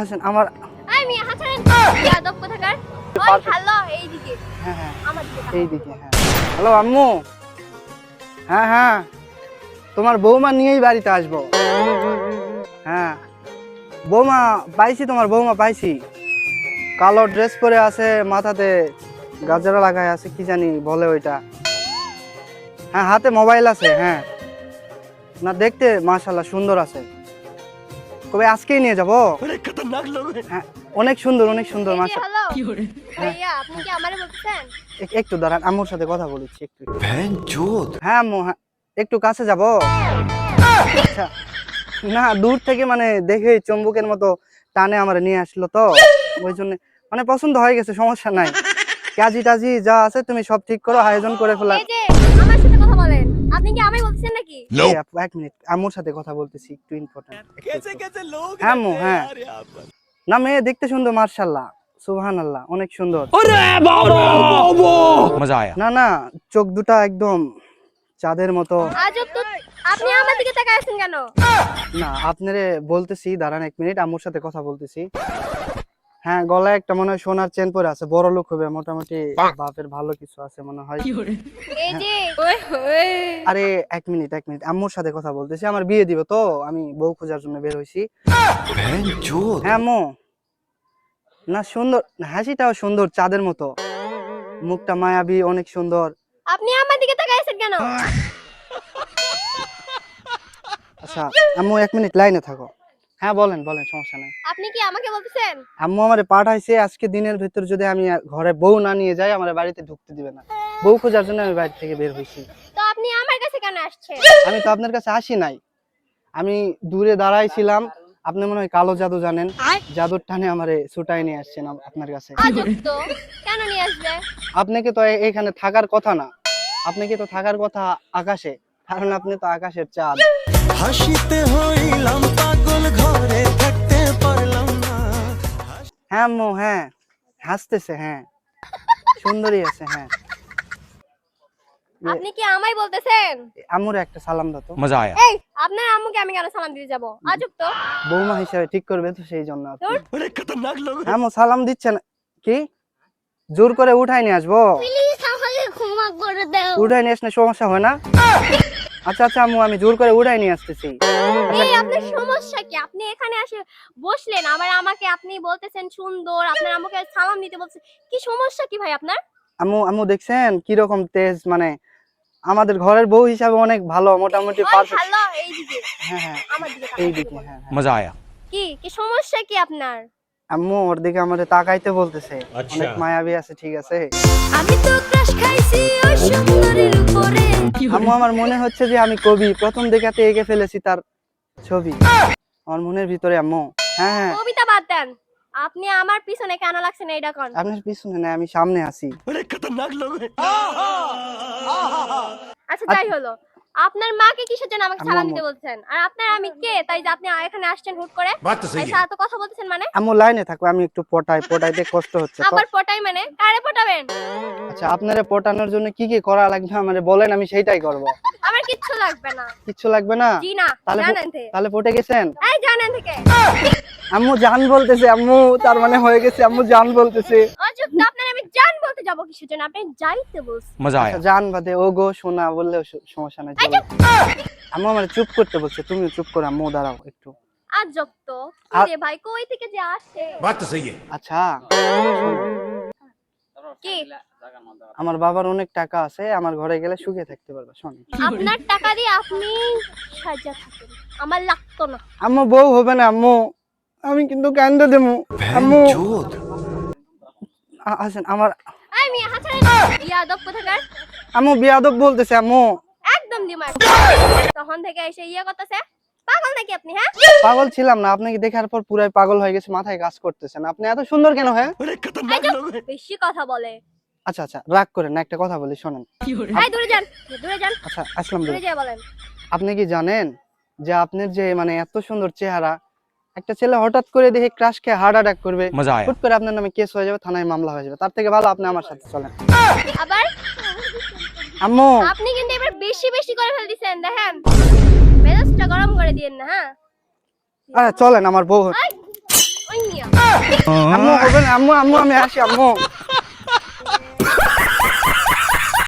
হাসান আমার এই মিয়া হাসান ইয়াদব কোথাকার ওই হ্যালো এইদিকে হ্যাঁ হ্যাঁ আমার দিকে এইদিকে হ্যাঁ হ্যালো আম্মু হ্যাঁ হ্যাঁ তোমার বৌমা নিয়েই বাড়িতে আসবো হ্যাঁ বৌমা পাইছি তোমার বৌমা পাইছি কালো ড্রেস পরে আছে মাথাতে গাজরা লাগায় আছে কি জানি বলে ওইটা হ্যাঁ হাতে মোবাইল আছে হ্যাঁ না দেখতে মাশাআল্লাহ সুন্দর আছে কবে আজকেই নিয়ে যাবো হ্যাঁ অনেক সুন্দর মাশাআল্লাহ হ্যালো ভাইয়া আপনি কি আমারে বলছেন একটু দাঁড়ান আম্মুর সাথে কথা বলেছি একটু হ্যাঁ আম্মু হ্যাঁ একটু কাছে যাবো আচ্ছা না দূর থেকে মানে দেখে চুম্বকের মতো টানে আমার নিয়ে আসলো তো ওই জন্য মানে পছন্দ হয়ে গেছে সমস্যা নাই কাজী টাজি যা আছে তুমি সব ঠিক করো আয়োজন করে ফেলা এই যে আমার সাথে কথা বলেন আপনি কি আমায় বলছেন নাকি এক মিনিট আম্মুর সাথে কথা বলতেছি একটু ইম্পর্টেন্ট হ্যাঁ আম্মু হ্যাঁ না মেয়ে দেখতে সুন্দর মার্শাল্লাহ সুবহানাল্লাহ অনেক সুন্দর मजा आया না না চোখ দুটা একদম চাঁদের মতো আজব তো আপনি আমার দিকে তাকায় আছেন কেন না আপনারে বলতেছি দাঁড়ান এক মিনিট আম্মুর সাথে কথা বলতেছি হ্যাঁ গলায় একটা মনে হয় সোনার চেন পরে আছে বড় লোক হবে মোটামুটি বাপের ভালো কিছু আছে মনে হয় এই যে ওই ওই আরে এক মিনিট আম্মুর সাথে কথা বলতেছি আমার বিয়ে দিব তো আমি বউ খোঁজার জন্য বের হইছি হ্যাঁ আম্মু না সুন্দর হাসিটাও সুন্দর চাঁদের মতো মুখটা মায়াবী অনেক সুন্দর আপনি আমার দিকে তাকায় আছেন কেন আচ্ছা আম্মু এক মিনিট লাইনে থাকো হ্যাঁ বলেন সমস্যা নাই আপনি কি আমাকে বলতেছেন আম্মু আমারে পাঠাইছে আজকে দিনের ভিতর যদি আমি ঘরে বউ না নিয়ে যাই আমার বাড়িতে ঢুকতে দিবে না বউ খোঁজার জন্য আমি বাড়ি থেকে বের হইছি তো আপনি আমার কাছে কেন আসছেন আমি তো আপনার কাছে আসি নাই আমি দূরে দাঁড়াইছিলাম আপনি মনে হয় কালো জাদু জানেন জাদুর টানে আমারে ছুটাই নিয়ে আসছেন আপনার কাছে আজব তো কেন নিয়ে আসবে আপনাকে তো এখানে থাকার কথা না আপনাকে তো থাকার কথা আকাশে কারণ আপনি তো আকাশের চাঁদ হাসিতে হইলাম পাগল ঘরে থাকতে পারলাম না হ্যাঁ আম্মু হ্যাঁ হাসতেছে হ্যাঁ সুন্দরী আছে হ্যাঁ আপনি কি আমায় বলতেছেন আম্মুর একটা সালাম দাও তো मजा आया এই আপনার আম্মুকে আমি কেন সালাম দিতে যাব আজব তো বৌমা হিসাবে ঠিক করবে তো সেই জন্য আর কি। ধুর। বড় খতরনাক লোক আম্মু সালাম দিচ্ছেন কি জোর করে উঠাই নিয়ে আসবো প্লিজ আমাকে ক্ষমা করে দাও উঠাই নিয়ে আসলে সমস্যা হয় না আচ্ছা আম্মু আমি জোর করে উঠাই নিয়ে আসতেছি এই আপনার সমস্যা কি আপনি এখানে এসে বসলেন আবার আমাকে আপনি বলতেছেন সুন্দর আপনার আম্মুকে সালাম দিতে বলছেন কি সমস্যা কি ভাই আপনার আম্মু দেখছেন কি রকম তেজ মানে আমাদের ঘরের বউ হিসাবে অনেক ভালো মোটামুটি ওই পারফেক্ট হ্যালো এইদিকে হ্যাঁ হ্যাঁ আমার দিকে তাকান। এইদিকে হ্যাঁ হ্যাঁ। मजा आया কি কি সমস্যা কি আপনার আম্মু ওর দিকে আমাদের তাকাইতে বলতেছে অনেক মায়াবী আছে ঠিক আছে আমি তো ক্রাশ খাইছি ওই সুন্দরীর উপরে আম্মু আমার মনে হচ্ছে যে আমি কবি প্রথম দেখাতে এঁকে ফেলেছি তার ছবি আমার মনের ভিতরে আম্মু হ্যাঁ হ্যাঁ কবিতা বাদ দেন আপনি আমার পিছনে কেন লাগছেন এইটা কোন আপনার পিছনে না আমি সামনে আছি বড় খতরনাক লোক আচ্ছা যাই হলো আপনার মাকে কিসের জন্য আমাকে সালাম আম্মু। দিতে বলছেন আর আপনার আমি কে তাই যে আপনি এখানে আসছেন হুট করে बात तो सही এই है সাথে কথা বলতেছেন মানে আম্মু লাইনে থাকো আমি একটু পটাইতে কষ্ট হচ্ছে তো আবার পটাই মানে কারে পটাবেন আচ্ছা আপনারে পটানোর জন্য কি কি করা লাগবে আমারে বলেন আমি সেইটাই করব আমার কিচ্ছু লাগবে না কিচ্ছু লাগবে না জি না তাহলে জানেন থেকে তাহলে পটে গেছেন এই জানেন থেকে আম্মু জান বলতেছে আম্মু তার মানে হয়ে গেছে আম্মু জান বলতেছে অযুব তো আপনার আমি জান বলতে যাব কিসের জন্য আপনি যাইতে বলছেন मजा আচ্ছা आया জান বাদে ও গো শোনা বললেও সমস্যা নাই চলো। আম্মু আমার চুপ করতে বলছে তুমিও চুপ করো আম্মু দাঁড়াও একটু আজব তো আর- রে ভাই কই থেকে যে আসে बात तो सही है আচ্ছা কি আমার বাবার অনেক টাকা আছে আমার ঘরে গেলে সুখে থাকতে পারবে শোন আপনার টাকা দিয়ে আপনি সাজা থাকেন আমার লাগতো না আম্মু বউ হবে না আম্মু আমি কিন্তু কান্দে দেবো আম্মু আসেন আমার এই মিয়া হাসান ইয়াদব কোথাকার আম্মু বিয়াদব বলতেছে আম্মু একদম দিমাগ তখন থেকে এসে ইয়ে করতেছে পাগল নাকি আপনি হ্যাঁ পাগল ছিলাম না আপনাকে দেখার পর পুরাই পাগল হয়ে গেছে মাথায় কাজ করতেছে না আপনি এত সুন্দর কেন হ্যাঁ বড় খতরনাক লোক বেশি কথা বলে আচ্ছা রাগ করেন না একটা কথা বলি শোনেন এই দূরে যান আচ্ছা আসলাম দূরে যেয়ে বলেন আপনি কি জানেন যে আপনার যে মানে এত সুন্দর চেহারা একটা ছেলে হঠাৎ করে দেখে ক্রাশ খেয়ে হার্ট অ্যাটাক করবে मजा आया হুট করে আপনার নামে কেস হয়ে যাবে থানায় মামলা হয়ে যাবে তার থেকে ভালো আপনি আমার সাথে চলেন আবার আম্মু আপনি কিন্তু এবার বেশি বেশি করে ফেলতেছেন দেখেন মেজাজটা গরম করে দিয়েন না হ্যাঁ আরে চলেন আমার বউ ওই মিয়া আম্মু হবে না, আম্মু আম্মু আমি আসি আম্মু।